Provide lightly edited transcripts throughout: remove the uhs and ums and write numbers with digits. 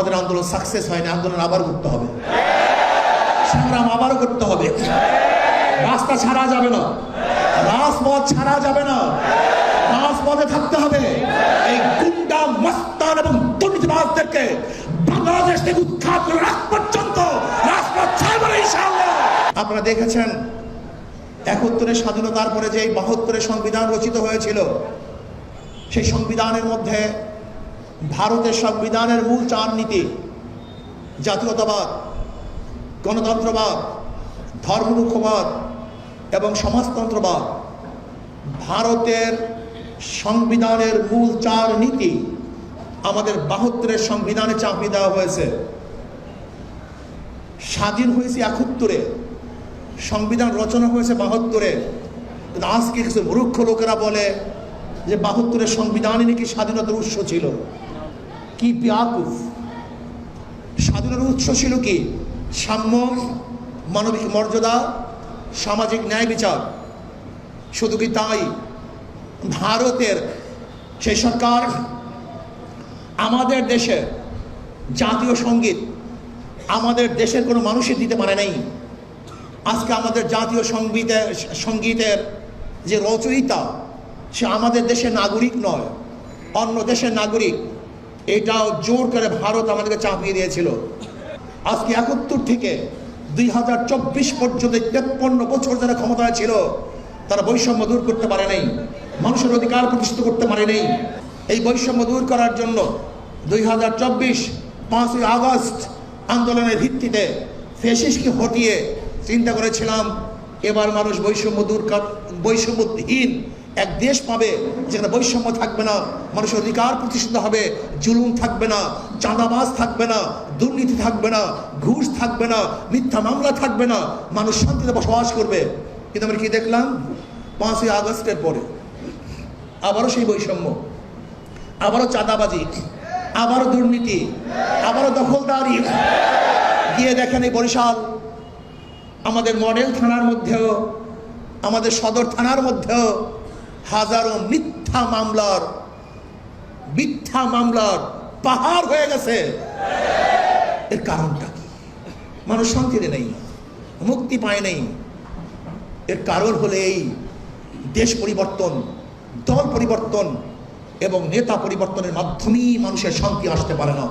আমাদের আন্দোলন সাকসেস হয়নি, আন্দোলন আবার করতে হবে, সংগ্রাম আবারও করতে হবে। রাস্তা ছাড়া যাবে না, রাজপথ ছাড়া যাবে না, রাজপথে থাকতে হবে। এই গুন্ডা মস্তান এবং দুর্নীতিবাজদেরকে বাংলাদেশ থেকে উৎখাত করে রাখ পর্যন্ত রাজপথ ছাড়বে না ইনশাআল্লাহ। আপনারা দেখেছেন ৭১ স্বাধীনতার পরে যে ৭২ সংবিধান রচিত হয়েছিল, সেই সংবিধানের মধ্যে ভারতের সংবিধানের মূল ৪ নীতি জাতীয়তাবাদ, গণতন্ত্রবাদ, ধর্মনিরপেক্ষবাদ এবং সমাজতন্ত্রবাদ। ভারতের সংবিধানের মূল ৪ নীতি আমাদের ৭২ সংবিধানে চাপিয়ে দেওয়া হয়েছে। স্বাধীন হয়েছে ৭১, সংবিধান রচনা হয়েছে ৭২। কিন্তু আজকে কিছু মূর্খ লোকেরা বলে যে ৭২ সংবিধানই নাকি স্বাধীনতার উৎস ছিল। কি বেয়াকুফ! স্বাধীনতার উৎস ছিল কি? সাম্য, মানবিক মর্যাদা, সামাজিক ন্যায় বিচার। শুধু কি তাই? ভারতের সেই সরকার আমাদের দেশে জাতীয় সঙ্গীত আমাদের দেশের কোনো মানুষই দিতে পারে নাই। আজকে আমাদের জাতীয় সঙ্গীতের যে রচয়িতা, সে আমাদের দেশের নাগরিক নয়, অন্য দেশের নাগরিক। এটাও জোর করে ভারত আমাদেরকে চাপিয়ে দিয়েছিল। আজকে ৭১ থেকে ২০২৪ পর্যন্ত ৫৩ বছর যারা ক্ষমতায় ছিল, তারা বৈষম্য দূর করতে পারে নাই, মানুষের অধিকার প্রতিষ্ঠিত করতে পারে নাই। এই বৈষম্য দূর করার জন্য ২০২৪ ৫ই আগস্ট আন্দোলনের ভিত্তিতে ফ্যাসিস্টকে হটিয়ে চিন্তা করেছিলাম এবার মানুষ বৈষম্যহীন এক দেশ পাবে, যেখানে বৈষম্য থাকবে না, মানুষের অধিকার প্রতিষ্ঠিত হবে, জুলুম থাকবে না, চাঁদাবাজ থাকবে না, দুর্নীতি থাকবে না, ঘুষ থাকবে না, মিথ্যা মামলা থাকবে না, মানুষ শান্তিতে বসবাস করবে। কিন্তু আমরা কি দেখলাম? ৫ই আগস্টের পরে আবারও সেই বৈষম্য, আবারও চাঁদাবাজি, আবারও দুর্নীতি, আবারও দখলদারি। গিয়ে দেখেন এই বরিশাল আমাদের মডেল থানার মধ্যেও, আমাদের সদর থানার মধ্যেও হাজারো মিথ্যা মামলার পাহাড় হয়ে গেছে। এর কারণটা কি? মানুষ শান্তিতে নেই, মুক্তি পায় নেই। এর কারণ হলে এই দেশ পরিবর্তন, দল পরিবর্তন এবং নেতা পরিবর্তনের মাধ্যমেই মানুষের শান্তি আসতে পারে না।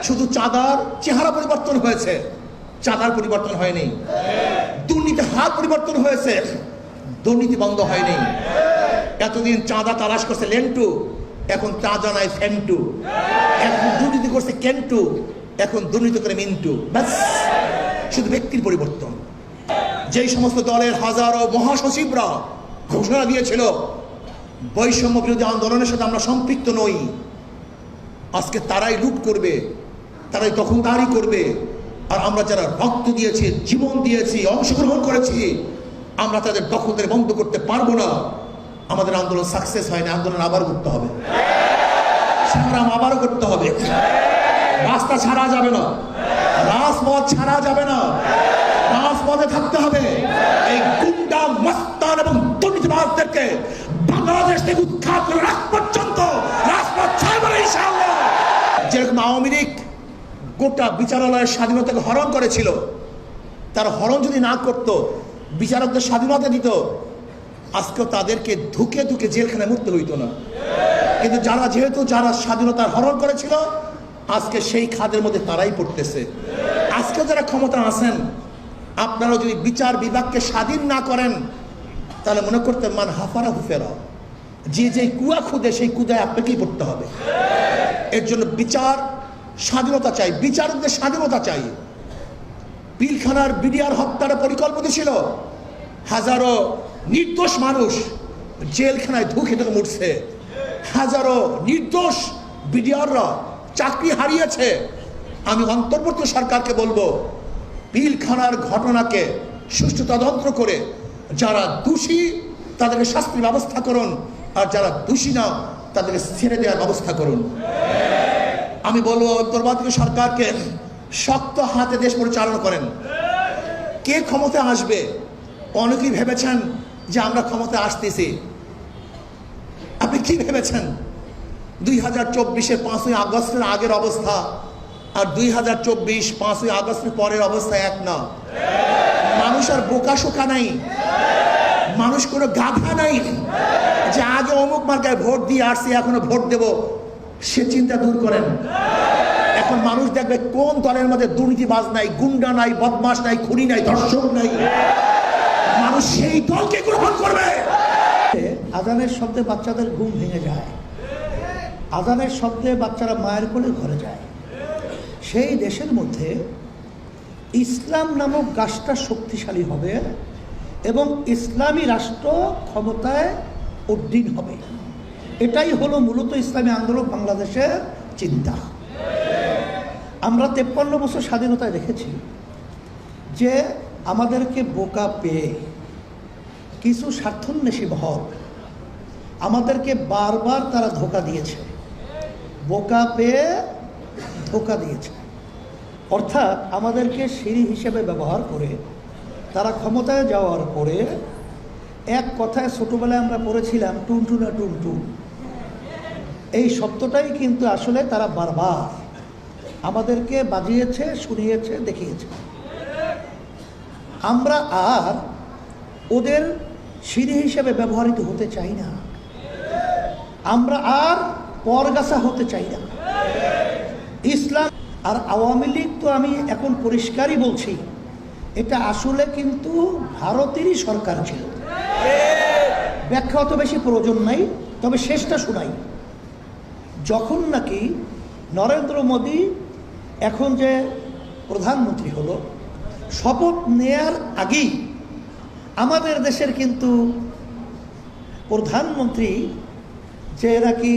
শুধু চাঁদার চেহারা পরিবর্তন হয়েছে, চাঁদার পরিবর্তন হয়নি। দুর্নীতির হাত পরিবর্তন হয়েছে, দুর্নীতি বন্ধ হয়নি। এতদিন চাঁদা তালাশ করছে লেন্টু, এখন চাঁদা নাই ফেন্টু। এখন দুর্নীতি করছে কেন্টু, এখন দুর্নীতি করে মিন্টু। ব্যাস, শুধু ব্যক্তির পরিবর্তন। যেই সমস্ত দলের হাজারো মহাসচিবরা ঘোষণা দিয়েছিল বৈষম্য বিরোধী আন্দোলনের সাথে আমরা সম্পৃক্ত নই, আজকে তারাই লুট করবে, তারাই দখলদারি করবে। আর আমরা যারা রক্ত দিয়েছি, জীবন দিয়েছি, অংশগ্রহণ করেছি, আমরা তাদের দখলদারি বন্ধ করতে পারবো না। আমাদের আন্দোলন সাকসেস হয়নি, আন্দোলন আবার করতে হবে, সংগ্রাম আবারও করতে হবে। রাস্তা ছাড়া যাবে না, রাজপথ ছাড়া যাবে না, রাজপথে থাকতে হবে। এই গুন্ডা মস্তান এবং দুর্নীতিবাজদেরকে বাংলাদেশ থেকে উৎখাত করে রাখ পর্যন্ত রাজপথ ছাড়বে না ইনশাআল্লাহ। যেরকম আওয়ামী লীগ গোটা বিচারালয়ের স্বাধীনতাকে হরণ করেছিল, তার হরণ যদি না করত, বিচারকদের স্বাধীনতা দিত, আজকেও তাদেরকে ধুকে ধুকে জেলখানায় মুক্ত হইতো না। কিন্তু যারা স্বাধীনতার হরণ করেছিল, আজকে সেই খাদের মধ্যে তারাই পড়তেছে। আজকে যারা ক্ষমতা আছেন, আপনারা যদি বিচার বিভাগকে স্বাধীন না করেন, তাহলে মনে করতে মান হাফারা হুফেরা, যে কুয়া খুদে সেই কুদায় আপনাকেই পড়তে হবে। এর জন্য বিচার স্বাধীনতা চাই, বিচারকদের স্বাধীনতা চাই। পিলখানার বিডিআর হত্যার পরিকল্পিত ছিল, হাজারো নির্দোষ মানুষ জেলখানায় ধুকে ধুকে মরছে, হাজারো নির্দোষ বিডিআররা চাকরি হারিয়েছে। আমি অন্তর্বর্তী সরকারকে বলবো, পিলখানার ঘটনাকে সুষ্ঠু তদন্ত করে যারা দোষী তাদেরকে শাস্তির ব্যবস্থা করুন, আর যারা দোষী না তাদেরকে ছেড়ে দেওয়ার ব্যবস্থা করুন। আমি বলবো অন্তর্বর্তী সরকারকে শক্ত হাতে দেশ পরিচালনা করেন। কে ক্ষমতা আসবে? অনেকেই ভেবেছেন যে আমরা ক্ষমতা আসতেছি। আপনি কি ভেবেছেন? 2024-এর 5ই আগস্টের আগের অবস্থা আর 2024 5ই আগস্টের পরের অবস্থা এক না। মানুষ আর বোকা শোকা নাই, মানুষ কোনো গাধা নাই যে আগে অমুক মার্কায় ভোট দিয়ে আসছি এখনো ভোট দেব, সে চিন্তা দূর করেন। এখন মানুষ দেখবে কোন দলের মধ্যে দুর্নীতিবাজ নাই, গুন্ডা নাই, বদমাশ নাই, খুনি নাই, ধর্ষক নাই, মানুষ সেই দলকে গ্রহণ করবে। আজানের শব্দে বাচ্চাদের ঘুম ভেঙে যায়, আজানের শব্দে বাচ্চারা মায়ের কোলে ঘরে যায়। সেই দেশের মধ্যে ইসলাম নামক গাছটা শক্তিশালী হবে এবং ইসলামী রাষ্ট্র ক্ষমতায় উড্ডীন হবে, এটাই হলো মূলত ইসলামী আন্দোলন বাংলাদেশের চিন্তা। আমরা 53 বছর স্বাধীনতায় দেখেছি যে আমাদেরকে বোকা পেয়ে কিছু স্বার্থন্বেষী মহল আমাদেরকে বারবার তারা ধোঁকা দিয়েছে, বোকা পেয়ে ধোঁকা দিয়েছে। অর্থাৎ আমাদেরকে সিঁড়ি হিসেবে ব্যবহার করে তারা ক্ষমতায় যাওয়ার পরে এক কথায় ছোটোবেলায় আমরা পড়েছিলাম টুনটুনা টুনটুন, এই শব্দটাই কিন্তু আসলে তারা বারবার আমাদেরকে বাজিয়েছে, শুনিয়েছে, দেখিয়েছে। আমরা আর ওদের সিঁড়ি হিসেবে ব্যবহৃত হতে চাই না, আমরা আর পরগাছা হতে চাই না। ইসলাম আর আওয়ামী লীগ তো আমি এখন পরিষ্কারই বলছি, এটা আসলে কিন্তু ভারতেরই সরকার ছিল। ব্যাখ্যা অত বেশি প্রয়োজন নাই, তবে শেষটা শোনাই। যখন নাকি নরেন্দ্র মোদী এখন যে প্রধানমন্ত্রী হলো, শপথ নেয়ার আগেই আমাদের দেশের কিন্তু প্রধানমন্ত্রী যে নাকি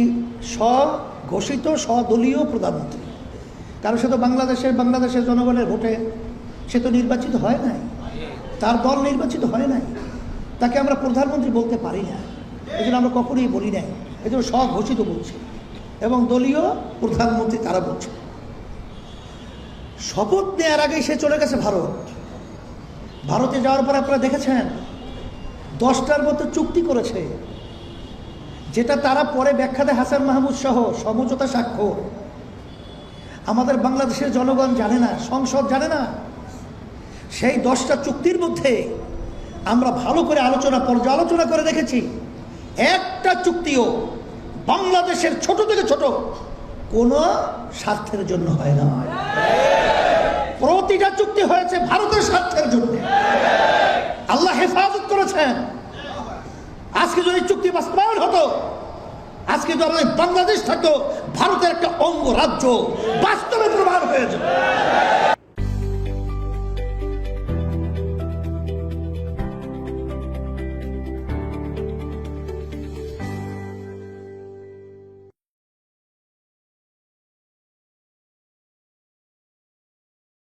স্বঘোষিত স্বদলীয় প্রধানমন্ত্রী, কারণ সে তো বাংলাদেশের জনগণের ভোটে সে তো নির্বাচিত হয় নাই, তার দল নির্বাচিত হয় নাই, তাকে আমরা প্রধানমন্ত্রী বলতে পারি না, এই জন্য আমরা কখনোই বলি নাই, এই জন্য স্বঘোষিত বলছি এবং দলীয় প্রধানমন্ত্রী তারা বলছে। শপথ নেওয়ার আগেই সে চলে গেছে ভারতে যাওয়ার পর আপনারা দেখেছেন 10টার মতো চুক্তি করেছে, যেটা তারা পরে ব্যাখ্যা দেয় হাসান মাহমুদ সহ সমঝোতা স্বাক্ষর। আমাদের বাংলাদেশের জনগণ জানে না, সংসদ জানে না। সেই 10টা চুক্তির মধ্যে আমরা ভালো করে পর্যালোচনা করে দেখেছি, একটা চুক্তিও বাংলাদেশের ছোট থেকে ছোট কোনো স্বার্থের জন্য হয় না। প্রতিটা চুক্তি হয়েছে ভারতের স্বার্থের জন্য। আল্লাহ হেফাজত করেছেন। আজকে যদি চুক্তি বাস্তবায়ন হতো, আজকে যদি আমাদের বাংলাদেশ থাকতো, ভারতের একটা অঙ্গরাজ্য বাস্তবে প্রমাণ হয়ে যেত।